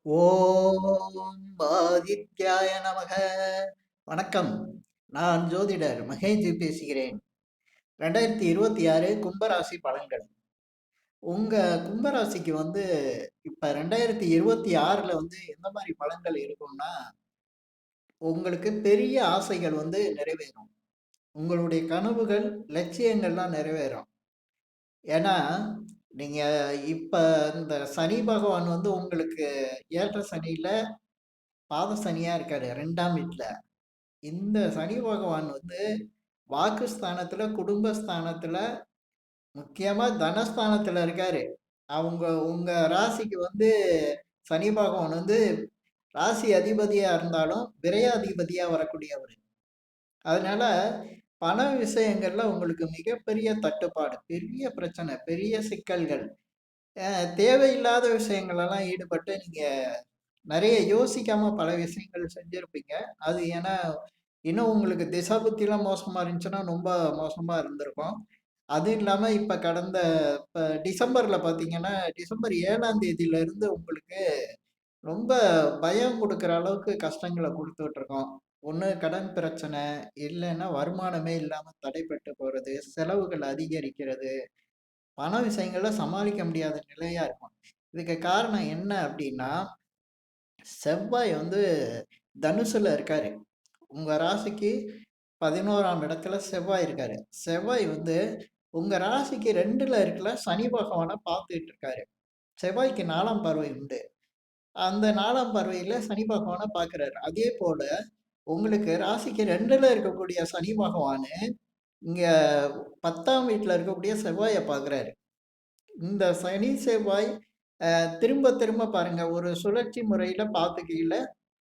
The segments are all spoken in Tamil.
ஓம் ஆதித்யாய நமக. வணக்கம். நான் ஜோதிடர் மகேஜி பேசுகிறேன். 2026 கும்பராசி பலன்கள். உங்க கும்பராசிக்கு இப்ப 2026ல எந்த மாதிரி பலன்கள் இருக்கும்னா, உங்களுக்கு பெரிய ஆசைகள் நிறைவேறும். உங்களுடைய கனவுகள், லட்சியங்கள்லாம் நிறைவேறும். ஏன்னா, நீங்க இப்ப இந்த சனி பகவான் உங்களுக்கு 7 சனியில பாத சனியா இருக்காரு 2ஆம் வீட்ல. இந்த சனி பகவான் வாக்குஸ்தானத்துல, குடும்பஸ்தானத்துல, முக்கியமா தனஸ்தானத்துல இருக்காரு. உங்க ராசிக்கு சனி பகவான் ராசி அதிபதியா இருந்தாலும், விரையாதிபதியா வரக்கூடியவரு. அதனால பண விஷயங்கள்ல உங்களுக்கு மிகப்பெரிய தட்டுப்பாடு, பெரிய பிரச்சனை, பெரிய சிக்கல்கள். அ தேவையில்லாத விஷயங்களெல்லாம் ஈடுபட்டு நீங்க நெறைய யோசிக்காம பல விஷயங்கள் செஞ்சிருப்பீங்க. அது ஏன்னா, இன்னும் உங்களுக்கு திசா புத்திலாம் மோசமா இருந்துச்சுன்னா, ரொம்ப மோசமா இருந்திருக்கும். அதுவும் இல்லாம இப்ப டிசம்பர்ல பார்த்தீங்கன்னா, டிசம்பர் 7ஆம் தேதியிலருந்து உங்களுக்கு ரொம்ப பயம் குடுக்குற அளவுக்கு கஷ்டங்கள குடுத்துட்டுருக்கோம். ஒண்ணு கடன் பிரச்சனை, இல்லன்னா வருமானமே இல்லாம தடைப்பட்டு போறது, செலவுகள் அதிகரிக்கிறது, பண விஷயங்கள்ல சமாளிக்க முடியாத நிலையா இருக்கும். இதுக்கு காரணம் என்ன அப்டின்னா, செவ்வாய் தனுசுல இருக்காரு. உங்க ராசிக்கு 11ஆம் இடத்துல செவ்வாய் இருக்காரு. செவ்வாய் உங்க ராசிக்கு 2ல இருக்கல சனி பகவான பார்த்துட்டு இருக்காரு. செவ்வாய்க்கு 4ஆம் பார்வை உண்டு. அந்த 4ஆம் பார்வையில சனி பகவான பார்க்கிறாரு. அதே போல உங்களுக்கு ராசிக்கு 2ல இருக்கக்கூடிய சனி பகவானு, இங்க 10ஆம் வீட்ல இருக்கக்கூடிய செவ்வாய பார்க்குறாரு. இந்த சனி, செவ்வாய் திரும்ப திரும்ப பாருங்க. ஒரு சுழற்சி முறையில பார்த்துக்கையில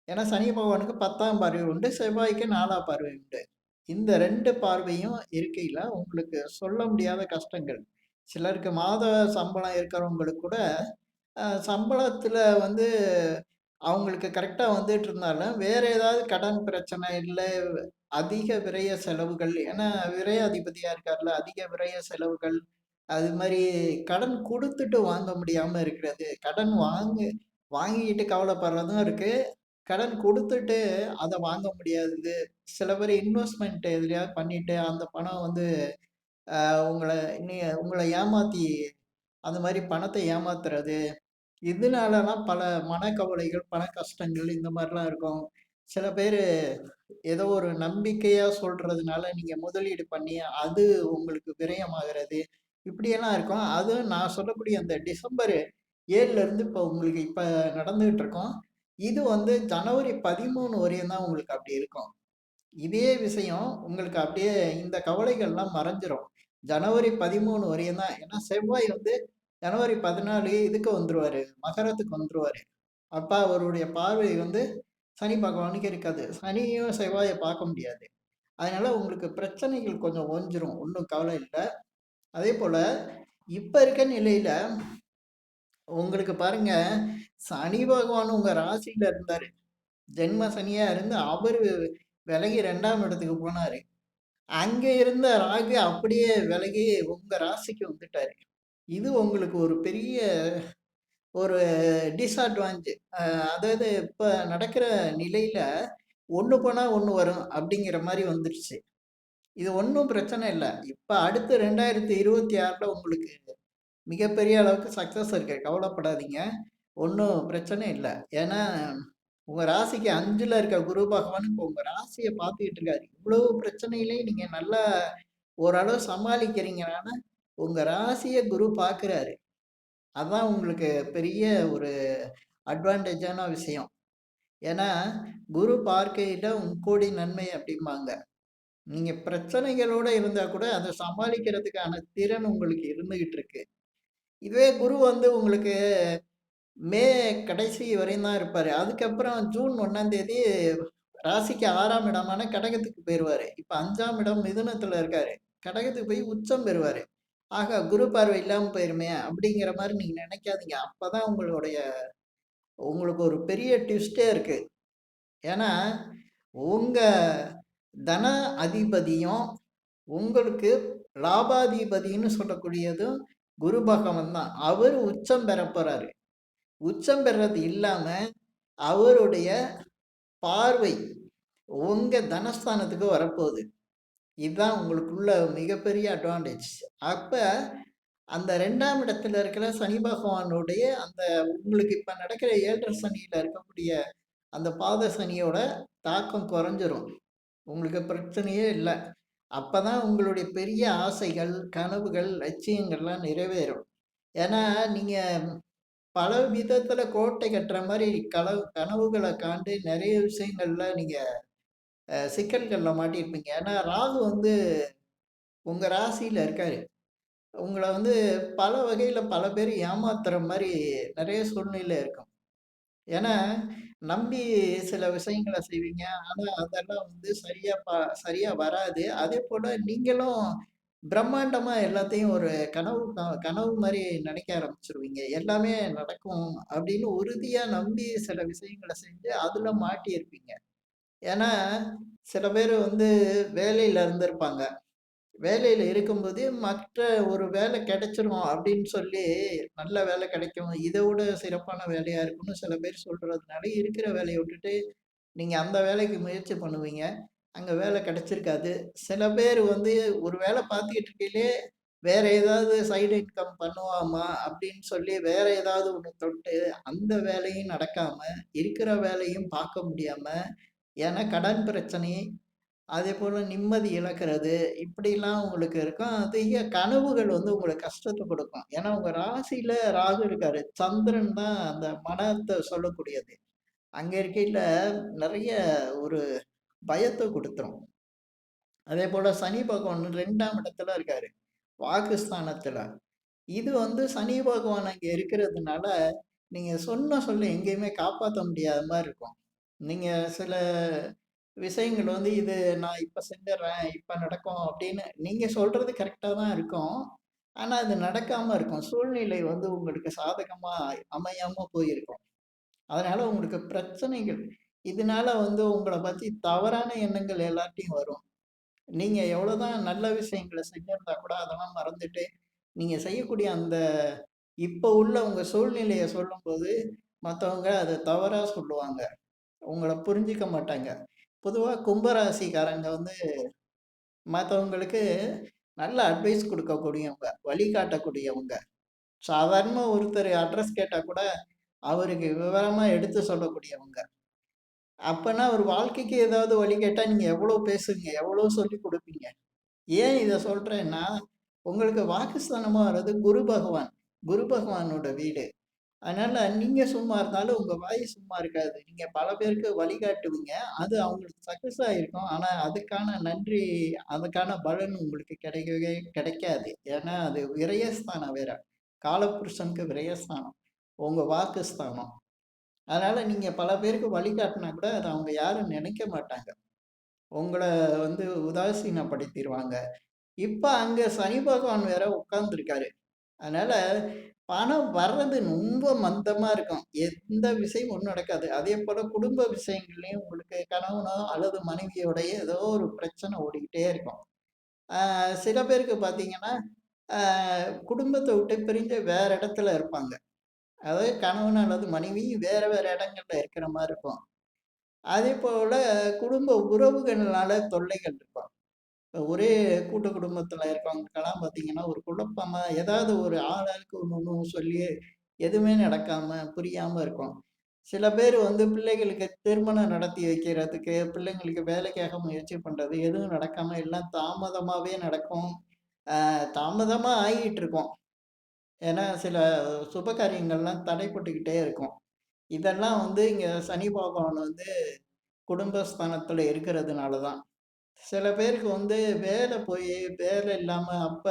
ஏன்னா சனி பகவானுக்கு 10ஆம் பார்வை உண்டு. செவ்வாய்க்கு 4ஆம் பார்வை உண்டு. இந்த 2 பார்வையும் இருக்கையில உங்களுக்கு சொல்ல முடியாத கஷ்டங்கள். சிலருக்கு மாத சம்பளம் இருக்கிறவங்களுக்கு கூட, சம்பளத்துல அவங்களுக்கு கரெக்ட்டா வந்துட்டு இருந்தாலும், வேற ஏதாவது கடன் பிரச்சனை, இல்ல அதிக விரய செலவுகள். ஏன்னா விரயாதிபதியா இருக்கார்ல, அதிக விரய செலவுகள். அது மாரி கடன் குடுத்துட்டு வாங்க முடியாம இருக்கிறது. கடன் வாங்கிக்கிட்டு கவலைப்படுறதும் இருக்கு. கடன் குடுத்துட்டு அத வாங்க முடியாதது. சில பேர் இன்வெஸ்ட்மென்ட் எதுலயாவது பண்ணிட்டு, அந்த பணம் அ உங்கள உங்கள ஏமாத்தி அந்த மாரி பணத்த ஏமாத்துறது. இதனாலலாம் பல மனக்கவலைகள், பண கஷ்டங்கள் இந்த மாரிலாம் இருக்கும். சில பேரு ஏதோ ஒரு நம்பிக்கையா சொல்றதுனால நீங்க முதலீடு பண்ணி, அது உங்களுக்கு விரயமாகிறது. இப்படியெல்லாம் இருக்கும். அதுவும் நான் சொல்லக்கூடிய அந்த டிசம்பர் 7லருந்து இப்ப நடந்துகிட்டு இருக்கும். இது ஜனவரி 13 வரையும் தான் உங்களுக்கு அப்படி இருக்கும். இதே விஷயம் உங்களுக்கு அப்படியே இந்த கவலைகள்லாம் மறைஞ்சிரும். ஜனவரி 13 வரையும் தான். ஏன்னா செவ்வாய் ஜனவரி 14 இதுக்கு வந்துருவாரு. மகரத்துக்கு வந்துருவாரு. அப்ப அவருடைய பார்வை சனி பகவானுக்கு இருக்காது. சனியும் செவ்வாய பார்க்க முடியாது. அதனால உங்களுக்கு பிரச்சனைகள் கொஞ்சம் ஓஞ்சிரும். ஒண்ணும் கவலை இல்ல. அதேபோல இப்ப இருக்க நிலையில உங்களுக்கு பாருங்க, சனி பகவான் உங்க ராசியில இருந்தாரு. ஜென்ம சனியா இருந்து அவரு விலகி 2ஆம் இடத்துக்கு போனாரு. அங்க இருந்த ராகு அப்படியே விலகி உங்க ராசிக்கு வந்துட்டாரு. இது உங்களுக்கு ஒரு பெரிய ஒரு டிஸ்அட்வான்டேஜ். அதாவது இப்ப நடக்கிற நிலையில ஒண்ணு போனா ஒண்ணு வரும் அப்படிங்கிற மாரி வந்துருச்சு. இது ஒண்ணும் பிரச்சனை இல்ல. இப்ப அடுத்து 2026ல உங்களுக்கு மிகப்பெரிய அளவுக்கு சக்சஸ் இருக்கு. கவலைப்படாதீங்க. ஒண்ணும் பிரச்சனை இல்ல. ஏன்னா, உங்க ராசிக்கு 5ல இருக்க குரு பகவான் இப்ப உங்க ராசிய பார்த்துக்கிட்டு இருக்காரு. இவ்வளவு பிரச்சனையிலயும் நீங்க நல்லா ஓரளவு சமாளிக்கிறீங்கன்னா, உங்க ராசிய குரு பார்க்குறாரு. அதான் உங்களுக்கு பெரிய ஒரு அட்வான்டேஜான விஷயம். ஏன்னா, குரு பார்க்கையில "முக்கோடி நன்மை" அப்படிம்பாங்க. நீங்க பிரச்சனைகளோட இருந்தா கூட அத சமாளிக்கிறதுக்கான திறன் உங்களுக்கு இருந்துகிட்டு இருக்கு. இதுவே குரு உங்களுக்கு மே கடைசி வரையும் தான் இருப்பாரு. அதுக்கப்புறம் ஜூன் 1ஆம் தேதி ராசிக்கு 6ஆம் இடமான கடகத்துக்கு போயிருவாரு. இப்ப 5ஆம் இடம் மிதுனத்துல இருக்காரு. கடகத்துக்கு போய் உச்சம் பெறுவாரு. ஆகா! குரு பார்வை இல்லாம போயிருமே! அப்படிங்கிற மாரி நீங்க நினைக்காதீங்க. அப்பதான் உங்களுக்கு ஒரு பெரிய ட்விஸ்ட்டே இருக்கு. ஏன்னா, உங்க தன அதிபதியும், உங்களுக்கு லாபாதிபதின்னு சொல்லக்கூடியதும் குரு பகவான் தான். அவரு உச்சம் பெறப் போறாரு. உச்சம் பெறது இல்லாம அவருடைய பார்வை உங்க தனஸ்தானத்துக்கு வரப்போகுது. இதுதான் உங்களுக்குள்ள மிகப்பெரிய அட்வான்டேஜ். அப்ப அந்த 2ஆம் இடத்துல இருக்கிற சனி பகவானுடைய அந்த உங்களுக்கு இப்ப நடக்கிற 7 சனியில இருக்கக்கூடிய அந்த பாத சனியோட தாக்கம் குறைஞ்சிரும். உங்களுக்கு பிரச்சனையே இல்ல. அப்பதான் உங்களுடைய பெரிய ஆசைகள், கனவுகள், லட்சியங்கள்லாம் நிறைவேறும். ஏன்னா, நீங்க பல விதத்துல கோட்டை கட்டுற மாரி கனவுகள காண்டு நெறைய விஷயங்கள்ல நீங்க சிக்கல்கள்ல மாட்டியிருப்பீங்க. ஏன்னா, ராகு வந்து உங்க ராசியில இருக்காரு. உங்கள வந்து பல வகையில பல பேர் ஏமாத்துற மாரி நெறைய சூழ்நிலை இருக்கும். ஏன்னா, நம்பி சில விஷயங்கள செய்வீங்க. ஆனா, அதெல்லாம் வந்து சரியா வராது. அதேபோல நீங்களும் பிரம்மாண்டமா எல்லாத்தையும் ஒரு கனவு மாரி நெனைக்க ஆரம்பிச்சுருவீங்க. எல்லாமே நடக்கும் அப்படின்னு உறுதியா நம்பி சில விஷயங்கள செஞ்சு அதுல மாட்டியிருப்பீங்க. ஏன்னா, சில பேரு வந்து வேலையில இருந்திருப்பாங்க. வேலையில இருக்கும்போது மற்ற ஒரு வேலை கிடைச்சிரும் அப்படின்னு சொல்லி, நல்ல வேலை கிடைக்கும். இத விட சிறப்பான வேலையா இருக்கும்னு சில பேர் சொல்றதுனால, இருக்கிற வேலைய விட்டுட்டு நீங்க அந்த வேலைக்கு முயற்சி பண்ணுவீங்க. அங்க வேலை கிடைச்சிருக்காது. சில பேர் வந்து ஒரு வேலை பார்த்துக்கிட்டு இருக்கையிலே, வேற ஏதாவது சைடு இன்கம் பண்ணுவாமா அப்படின்னு சொல்லி வேற ஏதாவது ஒண்ணு தொட்டு, அந்த வேலையும் நடக்காம, இருக்கிற வேலையும் பார்க்க முடியாம, ஏன்னா கடன் பிரச்சனை அதேபோல நிம்மதி இழக்கிறது, இப்படிலாம் உங்களுக்கு இருக்கும். அதிக கனவுகள் வந்து உங்களுக்கு கஷ்டத்த கொடுக்கும். ஏன்னா, உங்க ராசியில ராகு இருக்காரு. சந்திரன் தான் அந்த மனத்த சொல்லக்கூடியது. அங்க இருக்கையில நெறைய ஒரு பயத்த குடுத்துரும். அதேபோல சனி பகவான் 2ஆம் இடத்துல இருக்காரு. வாக்குஸ்தானத்துல. இது வந்து சனி பகவான் அங்க இருக்கிறதுனால, நீங்க சொன்ன சொல்ல எங்கேயுமே காப்பாத்த முடியாத மாரி இருக்கும். நீங்க சில விஷயங்கள் வந்து இது நான் இப்ப செஞ்சுர்றேன், இப்ப நடக்கும் அப்படின்னு நீங்க சொல்றது கரெக்ட்டா தான் இருக்கும். ஆனா, அது நடக்காம இருக்கும். சூழ்நிலை வந்து உங்களுக்கு சாதகமா அமையாம போயிருக்கும். அதனால உங்களுக்கு பிரச்சனைகள். இதனால வந்து உங்கள பத்தி தவறான எண்ணங்கள் எல்லார்ட்டயும் வரும். நீங்க எவ்வளோதான் நல்ல விஷயங்கள செஞ்சிருந்தா கூட அதெல்லாம் மறந்துட்டு, நீங்க செய்யக்கூடிய அந்த இப்ப உள்ள உங்க சூழ்நிலைய சொல்லும்போது, மத்தவங்க அத தவறா சொல்லுவாங்க. உங்கள புரிஞ்சுக்க மாட்டாங்க. பொதுவா கும்பராசிக்காரங்க வந்து மத்தவங்களுக்கு நல்ல அட்வைஸ் குடுக்கக்கூடியவங்க, வழிகாட்டக்கூடியவங்க. சாதாரணமா ஒருத்தர் அட்ரஸ் கேட்டா கூட, அவருக்கு விவரமா எடுத்து சொல்லக்கூடியவங்க. அப்பன்னா ஒரு வாழ்க்கைக்கு ஏதாவது வழி கேட்டா நீங்க எவ்வளோ பேசுவீங்க? எவ்வளோ சொல்லிக் குடுப்பீங்க? ஏன் இத சொல்றேன்னா, உங்களுக்கு வாக்குஸ்தானமா வர்றது குரு பகவான். குரு பகவானோட வீடு. அதனால நீங்க சும்மா இருந்தாலும் உங்க வாய் சும்மா இருக்காது. நீங்க பல பேருக்கு வழிகாட்டுவீங்க. அது அவங்களுக்கு சக்சஸ் ஆயிருக்கும். ஆனா அதுக்கான நன்றி, அதுக்கான பலன் உங்களுக்கு கிடைக்கவே கிடைக்காது. ஏன்னா அது விரயஸ்தானம் வேற. காலபுருஷனுக்கு விரயஸ்தானம். உங்க வாக்குஸ்தானம். அதனால நீங்க பல பேருக்கு வழிகாட்டுனா கூட அத அவங்க யாரும் நினைக்க மாட்டாங்க. உங்கள வந்து உதாசீனப்படுத்திருவாங்க. இப்ப அங்க சனி பகவான் வேற உட்கார்ந்துருக்காரு. அதனால பணம் வர்றது ரொம்ப மந்தமா இருக்கும். எந்த விஷயமும் நடக்காது. அதேபோல குடும்ப விஷயங்கள்லயும் உங்களுக்கு கணவனோ அல்லது மனைவியோடயோ ஏதோ ஒரு பிரச்சனை ஓடிக்கிட்டே இருக்கும். ஆ சில பேருக்கு பார்த்தீங்கன்னா, ஆ குடும்பத்த விட்டு பிரிஞ்சு வேற இடத்துல இருப்பாங்க. அதாவது கணவன் அல்லது மனைவி வேற வேற இடங்கள்ல இருக்கிற மாரி இருக்கும். அதேபோல குடும்ப உறவுகள்னால தொல்லைகள் இருக்கும். இப்ப ஒரே கூட்டு குடும்பத்துல இருக்கவங்களுக்கெல்லாம் பார்த்தீங்கன்னா, ஒரு குழப்பமா ஏதாவது ஒரு ஆளாளுக்கு ஒண்ணு ஒண்ணு சொல்லி எதுவுமே நடக்காம, புரியாம இருக்கும். சில பேர் வந்து பிள்ளைகளுக்கு திருமணம் நடத்தி வைக்கிறதுக்கு, பிள்ளைங்களுக்கு வேலைக்காக முயற்சி பண்றது, எதுவும் நடக்காம எல்லாம் தாமதமாவே நடக்கும். தாமதமா ஆகிட்டு இருக்கும். ஏன்னா, சில சுப காரியங்கள்லாம் தடைப்பட்டுக்கிட்டே இருக்கும். இதெல்லாம் வந்து இங்க சனி பகவான் வந்து குடும்பஸ்தானத்துல இருக்கிறதுனால தான். சில பேருக்கு வந்து வேலை போயி, வேலை இல்லாம அப்ப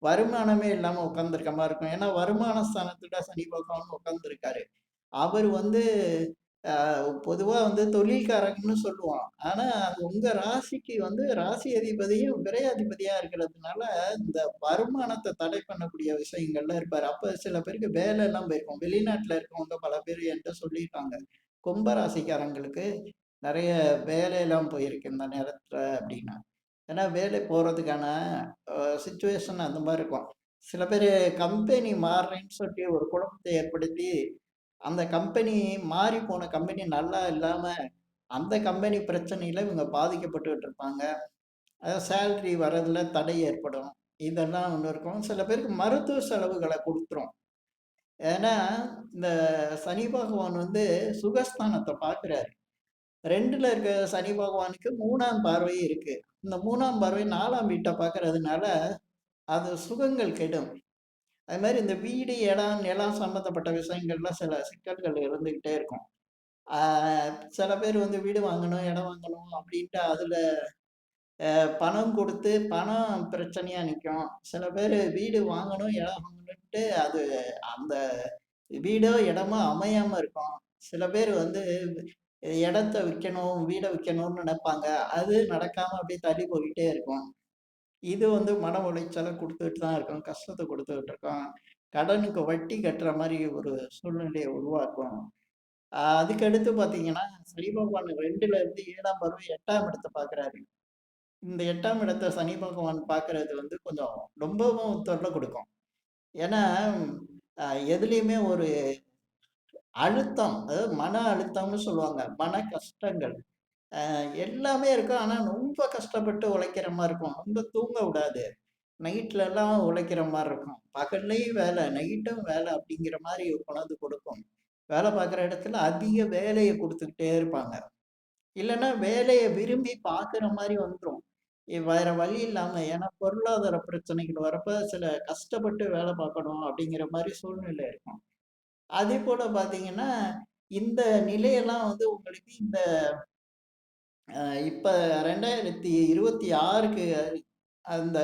வருமானமே இல்லாம உட்கார்ந்திருக்க மாரி இருக்கும். ஏன்னா, வருமான ஸ்தானத்துல சனி பகவான் உட்கார்ந்திருக்காரு. அவர் வந்து அ பொதுவா வந்து தொழில்காரகன்னு சொல்லுவோம். ஆனா, அது உங்க ராசிக்கு வந்து ராசி அதிபதியும் விரையாதிபதியா இருக்கிறதுனால, இந்த வருமானத்த தடை பண்ணக்கூடிய விஷயங்கள்ல இருப்பாரு. அப்ப சில பேருக்கு வேலைலாம் போயிருக்கும். வெளிநாட்டுல இருக்கவங்க பல பேர் என்ட்ட சொல்லியிருக்காங்க. கும்ப ராசிக்காரங்களுக்கு நெறைய வேலைலாம் போயிருக்கு இந்த நேரத்துல அப்டின்னா. ஏன்னா வேலை போறதுக்கான சிச்சுவேஷன் அந்த மாரி இருக்கும். சில பேரு கம்பெனி மாறுறேன்னு சொல்லி ஒரு குழப்பத்தை ஏற்படுத்தி அந்த கம்பெனி மாறி போன கம்பெனி நல்லா இல்லாம, அந்த கம்பெனி பிரச்சனையில இவங்க பாதிக்கப்பட்டுட்டு இருப்பாங்க. அதாவது சேலரி வரதுல தடை ஏற்படும். இதெல்லாம் ஒண்ணு இருக்கும். சில பேருக்கு மருத்துவ செலவுகள குடுத்துரும். ஏன்னா, இந்த சனி பகவான் வந்து சுகஸ்தானத்த பார்க்குறாரு. 2ல இருக்க சனி பகவானுக்கு 3ஆம் பார்வை இருக்கு. இந்த 3ஆம் பார்வை 4ஆம் வீட்ட பார்க்கறதுனால, அது சுகங்கள் கெடும். அது மாரி இந்த வீடு, இடம், நிலம் சம்மந்தப்பட்ட விஷயங்கள்ல சில சிக்கல்கள் இருந்துகிட்டே இருக்கும். ஆ சில பேர் வந்து வீடு வாங்கணும், இடம் வாங்கணும் அப்படின்ட்டு அதுல பணம் குடுத்து பணம் பிரச்சனையா நிக்கும். சில பேரு வீடு வாங்கணும், இடம் வாங்கணுன்ட்டு அது அந்த வீடோ, இடமோ அமையாம இருக்கும். சில பேர் வந்து இடத்த விக்கணும், வீட விக்கணும்னு நெனைப்பாங்க. அது நடக்காம அப்படியே தள்ளி போய்க்கிட்டே இருக்கும். இது வந்து மன உளைச்சல குடுத்துட்டு தான் இருக்கும். கஷ்டத்த குடுத்துட்டு இருக்கும். கடனுக்கு வட்டி கட்டுற மாரி ஒரு சூழ்நிலைய உருவாக்கும். அதுக்கடுத்து பார்த்தீங்கன்னா, சனி பகவான் 2ல இருந்து 7ஆம் பார்வை 8ஆம் இடத்த பார்க்குறாரு. இந்த 8ஆம் இடத்த சனி பகவான் பார்க்குறது வந்து கொஞ்சம் ரொம்பவும் தொல்ல குடுக்கும். ஏன்னா, அ எதுலயுமே ஒரு அழுத்தம், அதாவது மன அழுத்தம்னு சொல்லுவாங்க. மன கஷ்டங்கள். எல்லாமே இருக்கும். ஆனா ரொம்ப கஷ்டப்பட்டு உழைக்கிற மாரி இருக்கும். ரொம்ப தூங்க விடாது. நைட்லலாம் உழைக்கிற மாரி இருக்கும். பகல்லேயும் வேலை, நைட்டும் வேலை அப்படிங்கிற மாரி கொண்டாந்து கொடுக்கும். வேலை பார்க்குற இடத்துல அதிக வேலைய குடுத்துக்கிட்டே இருப்பாங்க. இல்லன்னா வேலைய விரும்பி பார்க்குற மாரி வந்துரும். வேற வழி இல்லாம ஏன்னா பொருளாதார பிரச்சனைகள் வரப்ப சில கஷ்டப்பட்டு வேலை பார்க்கணும் அப்படிங்கிற மாரி சூழ்நிலை இருக்கும். அதேபோல பார்த்தீங்கன்னா, இந்த நிலையெல்லாம் வந்து உங்களுக்கு இந்த இப்ப 2026க்கு அந்த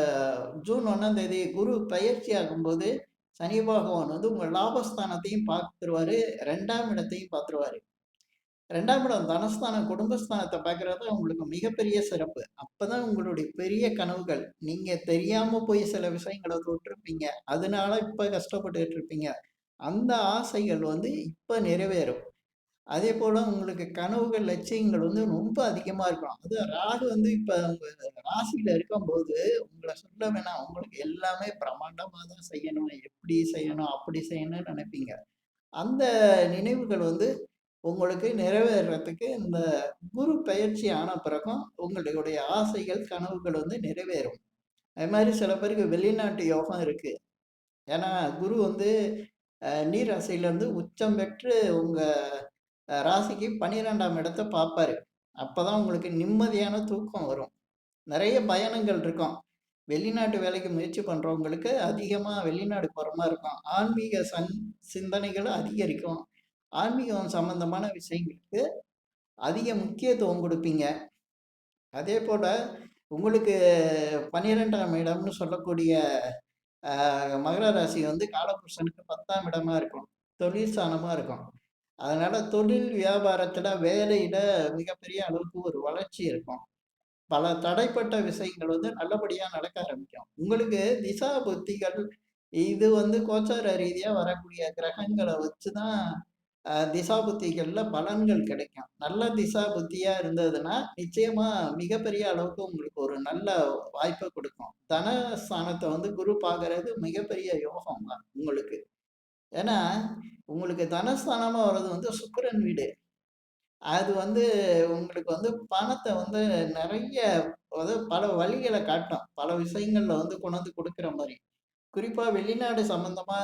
ஜூன் 1ஆம் தேதி குரு பயிற்சி ஆகும்போது, சனி பகவான் வந்து உங்க லாபஸ்தானத்தையும் பார்த்துருவாரு, 2ஆம் இடத்தையும் பார்த்துருவாரு. 2ஆம் இடம் தனஸ்தானம், குடும்பஸ்தானத்த பார்க்குறது உங்களுக்கு மிகப்பெரிய சிறப்பு. அப்பதான் உங்களுடைய பெரிய கனவுகள், நீங்க தெரியாம போய் சில விஷயங்கள தொட்டிருப்பீங்க. அதனால இப்ப கஷ்டப்பட்டுட்டு இருப்பீங்க. அந்த ஆசைகள் வந்து இப்ப நிறைவேறும். அதேபோல உங்களுக்கு கனவுகள், லட்சியங்கள் வந்து ரொம்ப அதிகமா இருக்கும். அதுவும் ராகு வந்து இப்ப உங்க ராசியில இருக்கும்போது, உங்கள சொல்ல வேணாம். உங்களுக்கு எல்லாமே பிரமாண்டமா தான் செய்யணும். எப்படி செய்யணும், அப்படி செய்யணும்னு நெனைப்பீங்க. அந்த நினைவுகள் வந்து உங்களுக்கு நிறைவேறுறதுக்கு இந்த குரு பெயர்ச்சி ஆன பிறகும் உங்களுடைய ஆசைகள், கனவுகள் வந்து நிறைவேறும். அது மாரி சில பேருக்கு வெளிநாட்டு யோகம் இருக்கு. ஏன்னா குரு வந்து நீர் ராசியிலேருந்து உச்சம் பெற்று உங்க ராசிக்கு 12ஆம் இடத்த பார்ப்பாரு. அப்பதான் உங்களுக்கு நிம்மதியான தூக்கம் வரும். நெறைய பயணங்கள் இருக்கும். வெளிநாட்டு வேலைக்கு முயற்சி பண்றவங்களுக்கு அதிகமா வெளிநாடு போற மாரி இருக்கும். ஆன்மீக சிந்தனைகளும் அதிகரிக்கும். ஆன்மீகம் சம்பந்தமான விஷயங்களுக்கு அதிக முக்கியத்துவம் குடுப்பீங்க. அதேபோல உங்களுக்கு 12ஆம் இடம்னு சொல்லக்கூடிய மகர ராசி வந்து காலபுருஷனுக்கு 10ஆம் இடமா இருக்கும். தொழில் ஸ்தானமா இருக்கும். அதனால தொழில் வியாபாரத்துல, வேலையில மிகப்பெரிய அளவுக்கு ஒரு வளர்ச்சி இருக்கும். பல தடைப்பட்ட விஷயங்கள் வந்து நல்லபடியா நடக்க ஆரம்பிக்கும். உங்களுக்கு திசா புத்திகள் இது வந்து கோச்சார ரீதியா வரக்கூடிய கிரகங்கள வச்சு தான் திசா புத்திகள்ல பலன்கள் கிடைக்கும். நல்ல திசா புத்தியா இருந்ததுன்னா, நிச்சயமா மிகப்பெரிய அளவுக்கு உங்களுக்கு ஒரு நல்ல வாய்ப்ப குடுக்கும். தனஸ்தானத்த வந்து குரு பார்க்கறது மிகப்பெரிய யோகம் தான் உங்களுக்கு. ஏன்னா, உங்களுக்கு தனஸ்தானமா வர்றது வந்து சுக்கிரன் வீடு. அது வந்து உங்களுக்கு வந்து பணத்த வந்து நெறைய அதாவது பல வழிகள காட்டும். பல விஷயங்கள்ல வந்து கொண்டாந்து குடுக்குற மாரி. குறிப்பா வெளிநாடு சம்மந்தமா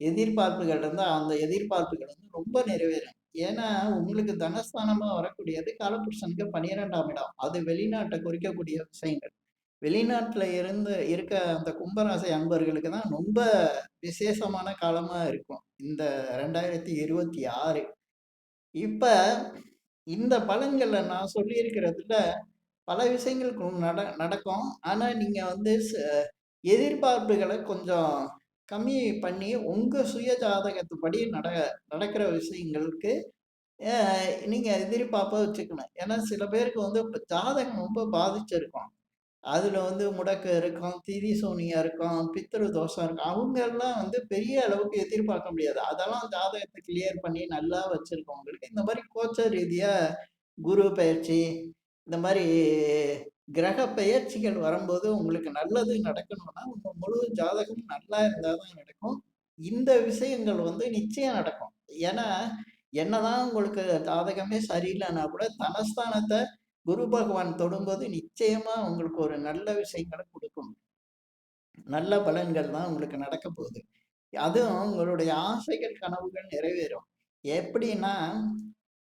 எதிர்பார்ப்புகள் இருந்தா, அந்த எதிர்பார்ப்புகள் வந்து ரொம்ப நிறைவேறும். ஏன்னா, உங்களுக்கு தனஸ்தானமா வரக்கூடியது காலபுருஷனுக்கு 12ஆம் இடம். அது வெளிநாட்ட குறிக்கக்கூடிய விஷயங்கள். வெளிநாட்டுல இருந்து இருக்க அந்த கும்பராசி அன்பர்களுக்கு தான் ரொம்ப விசேஷமான காலமா இருக்கும். இந்த 2026. இப்ப இந்த பலன்கள நான் சொல்லியிருக்கிறதுல பல விஷயங்கள் நடக்கும். ஆனா, நீங்க வந்து எதிர்பார்ப்புகள கொஞ்சம் கம்மி பண்ணி, உங்க சுய ஜாதகத்துப்படி நடக்கிற விஷயங்களுக்கு அ நீங்க எதிர்பார்ப்ப வச்சுக்கணும். ஏன்னா, சில பேருக்கு வந்து இப்ப ஜாதகம் ரொம்ப பாதிச்சிருக்கும். அதுல வந்து முடக்கு இருக்கும், திதி சூனியம் இருக்கும், பித்ரு தோஷம் இருக்கும். அவங்கலாம் வந்து பெரிய அளவுக்கு எதிர்பார்க்க முடியாது. அதெல்லாம் ஜாதகத்த கிளியர் பண்ணி நல்லா வச்சிருக்கவங்களுக்கு, இந்த மாரி கோச்சார் ரீதியா குரு பெயர்ச்சி, இந்த மாரி கிரக பெயர்ச்சிகள் வரும்போது உங்களுக்கு நல்லது நடக்கணும்னா, உங்க முழு ஜாதகமும் நல்லா இருந்தா தான் நடக்கும். இந்த விஷயங்கள் வந்து நிச்சயம் நடக்கும். ஏன்னா, என்னதான் உங்களுக்கு ஜாதகமே சரியில்லன்னா கூட தனஸ்தானத்த குரு பகவான் தொடும்போது நிச்சயமா உங்களுக்கு ஒரு நல்ல விஷயங்கள குடுக்கும். நல்ல பலன்கள் தான் உங்களுக்கு நடக்கப் போகுது. அதுவும் உங்களுடைய ஆசைகள், கனவுகள் நிறைவேறும். எப்படின்னா,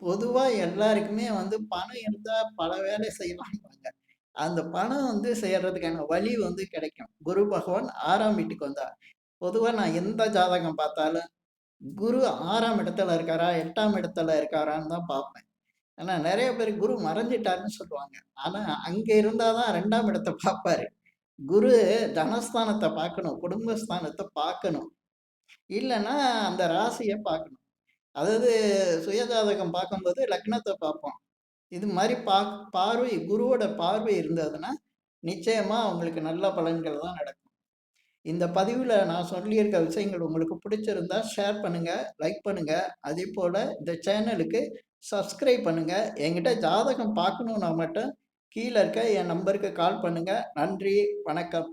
பொதுவா எல்லாருக்குமே பணம் இருந்தா பல வேலை செய்யலாம்பாங்க. அந்த பணம் சேர்றதுக்கான வழி கிடைக்கும். குரு பகவான் 6ஆம் வீட்டுக்கு வந்தா. பொதுவா நான் எந்த ஜாதகம் பார்த்தாலும், குரு 6ஆம் இடத்துல இருக்காரா? 8ஆம் இடத்துல இருக்காரான்னு தான் பார்ப்பேன். ஆனா நெறைய பேர் குரு மறைஞ்சிட்டாருன்னு சொல்லுவாங்க. ஆனா அங்க இருந்தா தான் 2ஆம் இடத்த பார்ப்பாரு. குரு தனஸ்தானத்த பார்க்கணும், குடும்பஸ்தானத்த பார்க்கணும். இல்லன்னா அந்த ராசிய பார்க்கணும். அதாவது சுயஜாதகம் பார்க்கும்போது லக்னத்த பார்ப்போம். இது மாரி பார்வை குருவோட பார்வை இருந்ததுன்னா, நிச்சயமா உங்களுக்கு நல்ல பலன்கள் தான் நடக்கும். இந்த பதிவுல நான் சொல்லியிருக்க விஷயங்கள் உங்களுக்கு பிடிச்சிருந்தா ஷேர் பண்ணுங்க, லைக் பண்ணுங்க. அதேபோல இந்த சேனலுக்கு சப்ஸ்கிரைப் பண்ணுங்க. என்கிட்ட ஜாதகம் பார்க்கணும்னா மட்டும் கீழ இருக்க என் நம்பருக்கு கால் பண்ணுங்க. நன்றி, வணக்கம்.